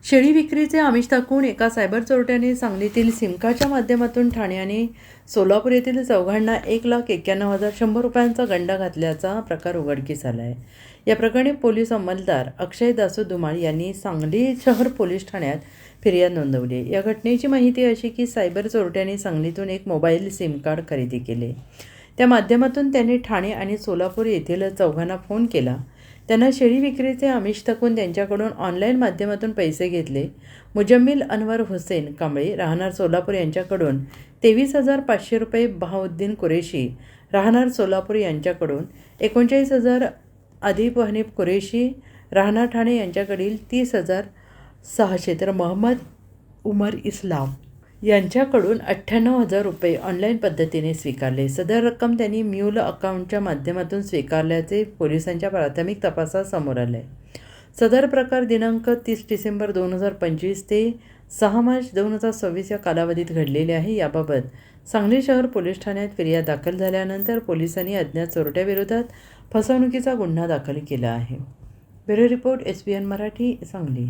शेळी विक्रीचे आमिष दाखवून एका सायबर चोरट्याने सांगलीतील सिमकाच्या माध्यमातून ठाणे आणि सोलापूर येथील चौघांना 1,91,100 रुपयांचा गंडा घातल्याचा प्रकार उघडकीस आला आहे. या प्रकरणी पोलीस अंमलदार अक्षय दासू धुमाळ यांनी सांगली शहर पोलीस ठाण्यात फिर्याद नोंदवली. या घटनेची माहिती अशी की सायबर चोरट्याने सांगलीतून एक मोबाईल सिम कार्ड खरेदी केले. त्या माध्यमातून त्यांनी ठाणे आणि सोलापूर येथील चौघांना फोन केला. त्यांना शेळी विक्रीचे आमिष दाखवून त्यांच्याकडून ऑनलाईन माध्यमातून पैसे घेतले. मुजम्मिल अनवर हुसेन कांबळे राहणार सोलापूर यांच्याकडून 23,500 रुपये, बहाउद्दीन कुरेशी राहणार सोलापूर यांच्याकडून 39,000, आदिब हनीफ कुरेशी राहणार ठाणे यांच्याकडील 30,600 तर मोहम्मद उमर इस्लाम यांच्याकडून 98,000 रुपये ऑनलाईन पद्धतीने स्वीकारले. सदर रक्कम त्यांनी म्यूल अकाउंटच्या माध्यमातून स्वीकारल्याचे पोलिसांच्या प्राथमिक तपासात समोर आले. सदर प्रकार दिनांक 30 डिसेंबर 2025 ते 6 मार्च 2026 या कालावधीत घडलेले आहे. याबाबत सांगली शहर पोलीस ठाण्यात फिर्याद दाखल झाल्यानंतर पोलिसांनी अज्ञात चोरट्याविरोधात फसवणुकीचा गुन्हा दाखल केला आहे. Bureau report, SBN Marathi, Sangli.